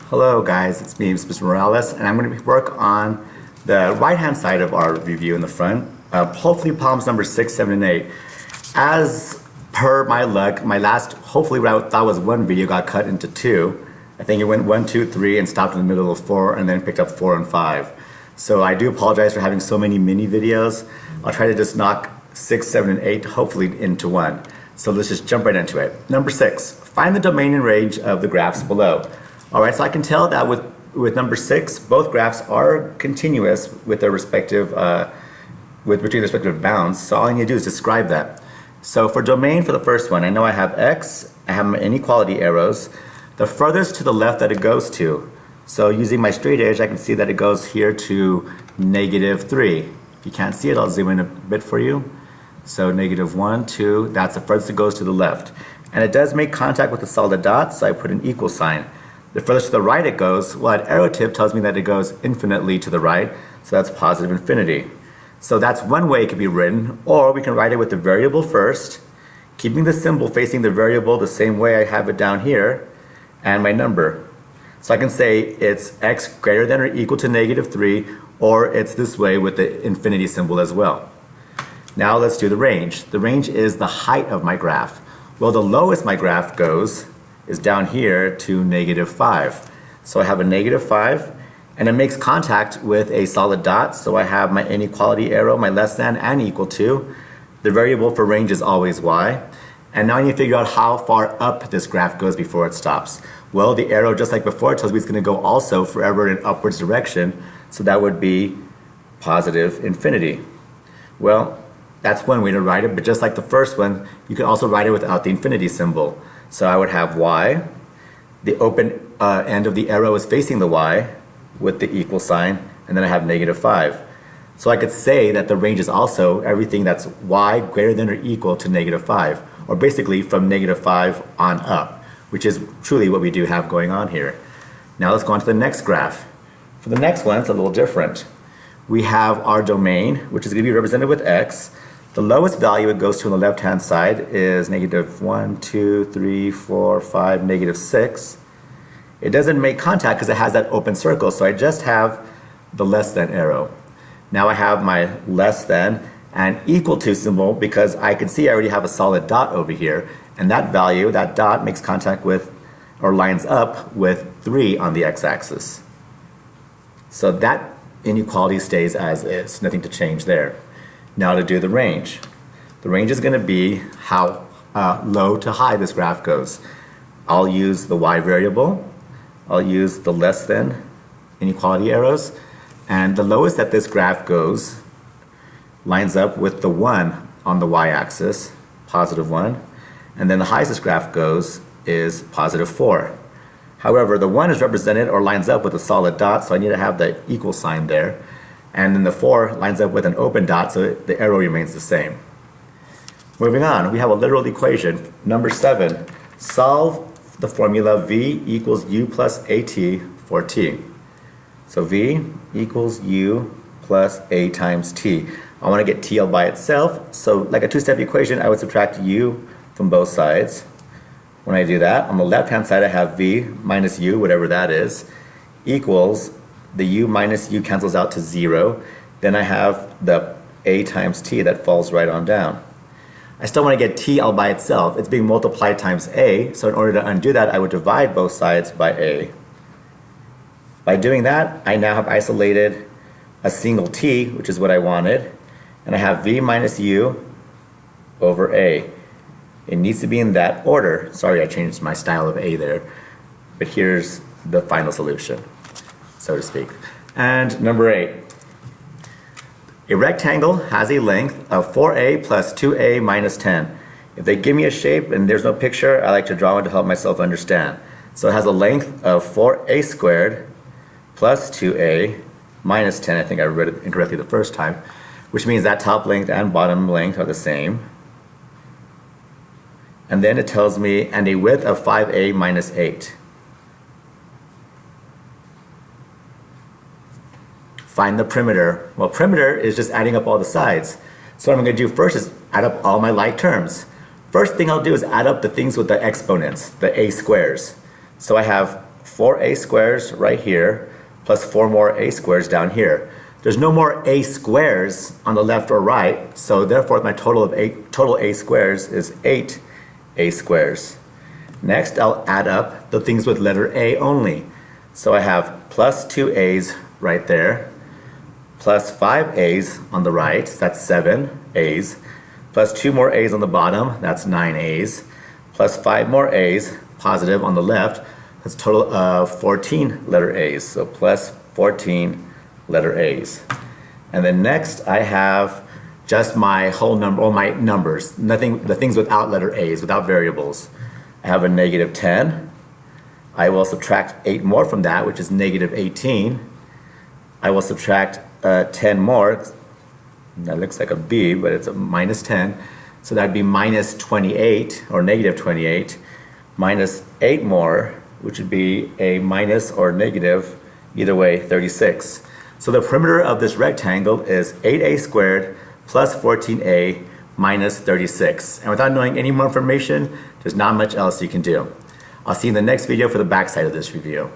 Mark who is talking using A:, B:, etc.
A: Hello guys, it's me, Mr. Morales, and I'm going to work on the right-hand side of our review in the front, hopefully problems number 6, 7, and 8. As per my luck, my last, hopefully what I thought was one video got cut into two. I think it went 1, 2, 3 and stopped in the middle of 4 and then picked up 4 and 5. So I do apologize for having so many mini videos. I'll try to just knock 6, 7, and 8 hopefully into one. So let's just jump right into it. Number 6, find the domain and range of the graphs below. All right, so I can tell that with number 6, both graphs are continuous with their respective, between their respective bounds. So all I need to do is describe that. So for domain, for the first one, I know I have x, I have my inequality arrows. The furthest to the left that it goes to. So using my straight edge, I can see that it goes here to -3. If you can't see it, I'll zoom in a bit for you. So -1, 2, that's the furthest it goes to the left. And it does make contact with the solid dot, so I put an equal sign. The furthest to the right it goes, well, that arrow tip tells me that it goes infinitely to the right, so that's positive infinity. So that's one way it could be written, or we can write it with the variable first, keeping the symbol facing the variable the same way I have it down here, and my number. So I can say it's x greater than or equal to -3, or it's this way with the infinity symbol as well. Now let's do the range. The range is the height of my graph. Well, the lowest my graph goes is down here to -5. So I have a -5, and it makes contact with a solid dot, so I have my inequality arrow, my less than and equal to. The variable for range is always y. And now I need to figure out how far up this graph goes before it stops. Well, the arrow, just like before, tells me it's going to go also forever in an upwards direction, so that would be positive infinity. Well, that's one way to write it, but just like the first one, you can also write it without the infinity symbol. So I would have y, the open end of the arrow is facing the y with the equal sign, and then I have -5. So I could say that the range is also everything that's y greater than or equal to -5, or basically from -5 on up, which is truly what we do have going on here. Now let's go on to the next graph. For the next one, it's a little different. We have our domain, which is going to be represented with x. The lowest value it goes to on the left-hand side is -1, 2, 3, 4, 5, -6. It doesn't make contact because it has that open circle, so I just have the less than arrow. Now I have my less than and equal to symbol because I can see I already have a solid dot over here, and that value, that dot, makes contact with or lines up with 3 on the x-axis. So that inequality stays as is, nothing to change there. Now to do the range. The range is going to be how low to high this graph goes. I'll use the y variable, I'll use the less than inequality arrows, and the lowest that this graph goes lines up with the 1 on the y-axis, +1, and then the highest this graph goes is +4. However, the 1 is represented or lines up with a solid dot, so I need to have the equal sign there. And then the 4 lines up with an open dot, so the arrow remains the same. Moving on, we have a literal equation. Number 7, solve the formula v equals u plus at for t. So v equals u plus a times t. I want to get t all by itself, so like a two-step equation, I would subtract u from both sides. When I do that, on the left-hand side I have v minus u, whatever that is, equals the u minus u cancels out to 0. Then I have the a times t that falls right on down. I still want to get t all by itself. It's being multiplied times a, so in order to undo that, I would divide both sides by a. By doing that, I now have isolated a single t, which is what I wanted, and I have v minus u over a. It needs to be in that order. Sorry, I changed my style of a there, but here's the final solution, so to speak. And number 8. A rectangle has a length of 4a plus 2a minus 10. If they give me a shape and there's no picture, I like to draw one to help myself understand. So it has a length of 4a squared plus 2a minus 10. I think I read it incorrectly the first time, which means that top length and bottom length are the same. And then it tells me, and a width of 5a minus 8. Find the perimeter. Well, perimeter is just adding up all the sides. So what I'm going to do first is add up all my like terms. First thing I'll do is add up the things with the exponents, the a squares. So I have 4a squares right here, plus 4 more a squares down here. There's no more a squares on the left or right, so therefore my total a squares is 8 a squares. Next, I'll add up the things with letter A only. So I have plus 2 a's right there, plus 5 a's on the right, so that's 7 a's, plus 2 more a's on the bottom, that's 9 a's, plus 5 more a's positive on the left, that's a total of 14 letter a's, so plus 14 letter a's. And then next I have just my whole number, or my numbers, nothing, the things without letter a's, without variables. I have a negative 10. I will subtract 8 more from that, which is negative 18. I will subtract 10 more. That looks like a B, but it's a minus 10. So that'd be minus 28, or negative 28, minus 8 more, which would be a minus or negative, either way, 36. So the perimeter of this rectangle is 8a squared plus 14a minus 36. And without knowing any more information, there's not much else you can do. I'll see you in the next video for the backside of this review.